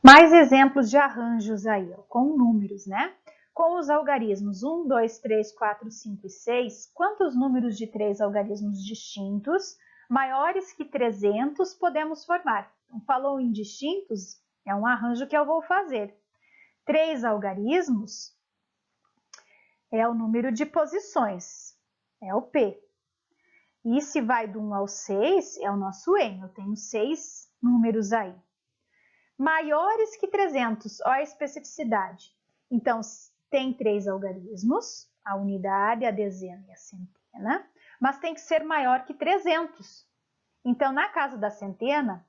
Mais exemplos de arranjos aí, ó, com números, né? Com os algarismos 1, 2, 3, 4, 5 e 6, quantos números de 3 algarismos distintos, maiores que 300, podemos formar? Então, falou em distintos, é um arranjo que eu vou fazer. 3 algarismos é o número de posições, é o P. E se vai do 1 ao 6, é o nosso N. Eu tenho 6 números aí. Maiores que 300, olha a especificidade. Então, tem 3 algarismos, a unidade, a dezena e a centena, mas tem que ser maior que 300. Então, na casa da centena,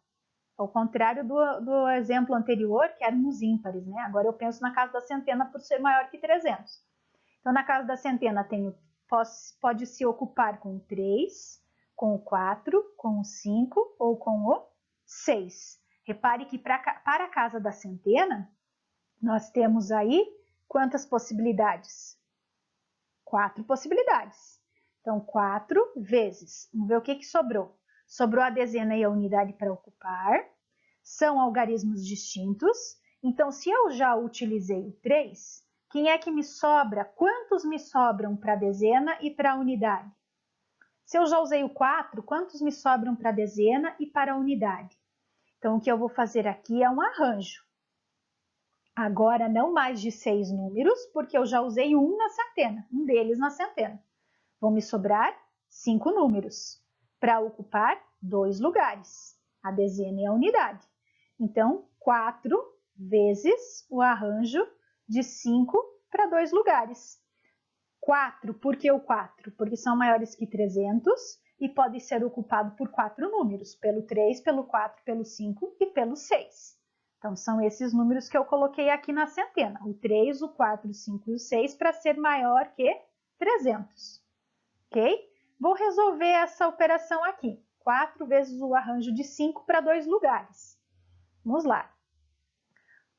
ao contrário do exemplo anterior, que eram os ímpares, né? Agora eu penso na casa da centena por ser maior que 300. Então, na casa da centena, pode se ocupar com o 3, com o 4, com o 5 ou com o 6. Repare que para a casa da centena, nós temos aí quantas possibilidades? 4 possibilidades. Então, 4 vezes. Vamos ver o que sobrou. Sobrou a dezena e a unidade para ocupar. São algarismos distintos. Então, se eu já utilizei o 3, quem é que me sobra? Quantos me sobram para a dezena e para a unidade? Se eu já usei o 4, quantos me sobram para a dezena e para a unidade? Então, o que eu vou fazer aqui é um arranjo. Agora, não mais de 6 números, porque eu já usei um na centena, um deles na centena. Vão me sobrar 5 números, para ocupar 2 lugares, a dezena e a unidade. Então, 4 vezes o arranjo de 5 para 2 lugares. 4, por que o 4? Porque são maiores que 300 e pode ser ocupado por 4 números, pelo 3, pelo 4, pelo 5 e pelo 6. Então, são esses números que eu coloquei aqui na centena, o 3, o 4, o 5 e o 6, para ser maior que 300. Ok? Vou resolver essa operação aqui. 4 vezes o arranjo de 5 para 2 lugares. Vamos lá.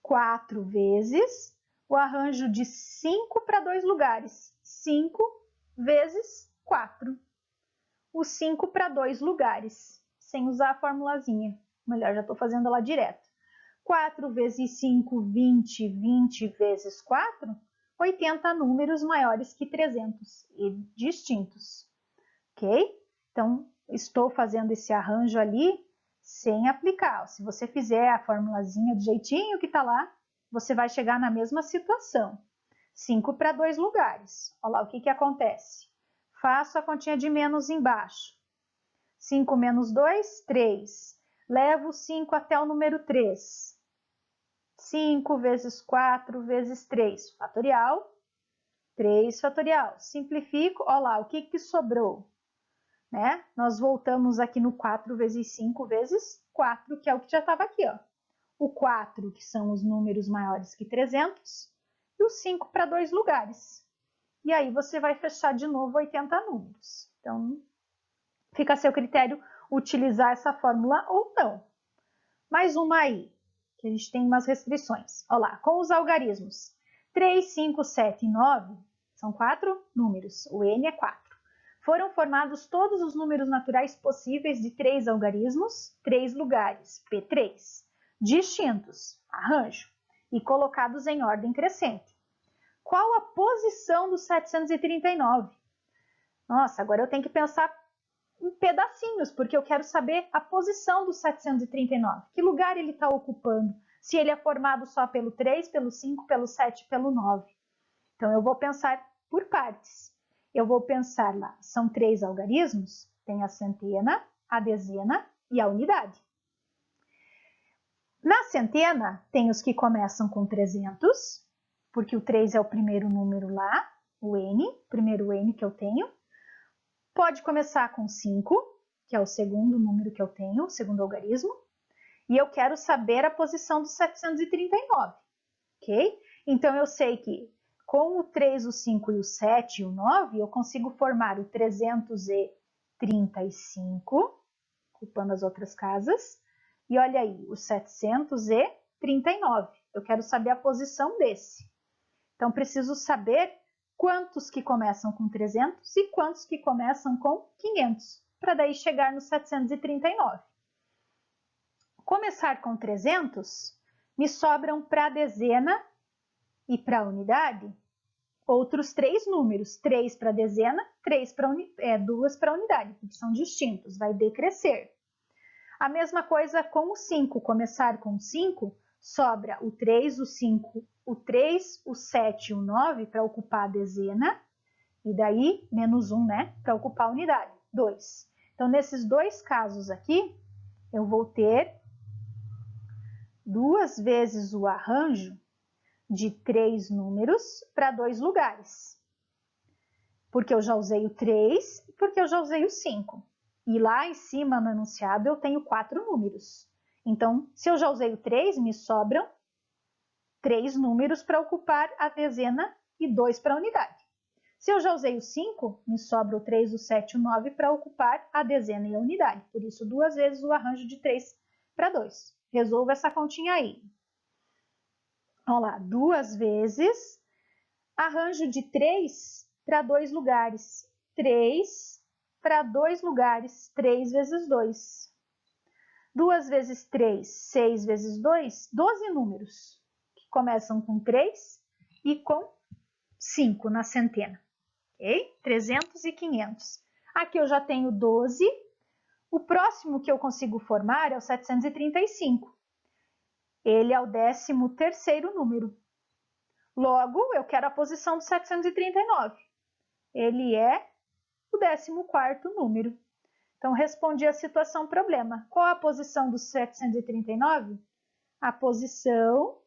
4 vezes o arranjo de 5 para 2 lugares. 5 vezes 4. O 5 para 2 lugares, sem usar a formulazinha. Melhor, já estou fazendo ela direto. 4 vezes 5, 20. 20 vezes 4, 80 números maiores que 300 e distintos. Ok? Então, estou fazendo esse arranjo ali sem aplicar. Se você fizer a formulazinha do jeitinho que está lá, você vai chegar na mesma situação. 5 para 2 lugares. Olha lá o que acontece. Faço a continha de menos embaixo. 5 menos 2, 3. Levo 5 até o número 3. 5 vezes 4 vezes 3, fatorial. 3 fatorial. Simplifico, olha lá, o que sobrou? Né? Nós voltamos aqui no 4 vezes 5 vezes 4, que é o que já estava aqui. Ó. O 4, que são os números maiores que 300, e o 5 para 2 lugares. E aí você vai fechar de novo 80 números. Então, fica a seu critério utilizar essa fórmula ou não. Mais uma aí, que a gente tem umas restrições. Olha lá, com os algarismos 3, 5, 7 e 9, são 4 números, o N é 4. Foram formados todos os números naturais possíveis de 3 algarismos, 3 lugares, P3, distintos, arranjo, e colocados em ordem crescente. Qual a posição do 739? Nossa, agora eu tenho que pensar em pedacinhos, porque eu quero saber a posição do 739. Que lugar ele está ocupando? Se ele é formado só pelo 3, pelo 5, pelo 7, pelo 9. Então, eu vou pensar por partes. Eu vou pensar lá, são 3 algarismos, tem a centena, a dezena e a unidade. Na centena, tem os que começam com 300, porque o 3 é o primeiro número lá, o N, primeiro N que eu tenho. Pode começar com 5, que é o segundo número que eu tenho, o segundo algarismo. E eu quero saber a posição do 739, ok? Então, eu sei que com o 3, o 5 e o 7 e o 9, eu consigo formar o 335, ocupando as outras casas. E olha aí, o 739. Eu quero saber a posição desse. Então, preciso saber quantos que começam com 300 e quantos que começam com 500, para daí chegar no 739. Começar com 300 me sobram para a dezena e para a unidade outros 3 números, 3 para a dezena, 2 para a unidade, porque são distintos, vai decrescer. A mesma coisa com o 5, começar com 5, sobra o 3, o 5, o 3, o 7 e o 9 para ocupar a dezena, e daí menos 1, né, para ocupar a unidade, 2. Então, nesses 2 casos aqui, eu vou ter 2 vezes o arranjo de 3 números para 2 lugares. Porque eu já usei o 3 e porque eu já usei o 5. E lá em cima no enunciado eu tenho 4 números. Então, se eu já usei o 3, me sobram 3 números para ocupar a dezena e 2 para a unidade. Se eu já usei o 5, me sobra o 3, o 7 e o 9 para ocupar a dezena e a unidade. Por isso, 2 vezes o arranjo de 3 para 2. Resolva essa continha aí. Vamos lá, 2 vezes arranjo de 3 para 2 lugares. 3 para 2 lugares, 3 vezes 2. 2 vezes 3, 6 vezes 2, 12 números, que começam com 3 e com 5 na centena. Ok? 300 e 500. Aqui eu já tenho 12. O próximo que eu consigo formar é o 735. Ele é o 13º número. Logo, eu quero a posição do 739. Ele é o 14º número. Então, respondi a situação problema. Qual a posição do 739? A posição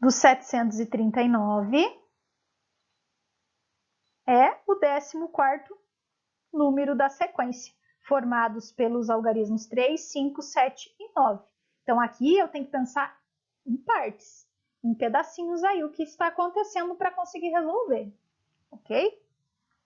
do 739 é o 14º número da sequência, formados pelos algarismos 3, 5, 7 e 9. Então, aqui eu tenho que pensar em partes, em pedacinhos aí, o que está acontecendo para conseguir resolver, ok?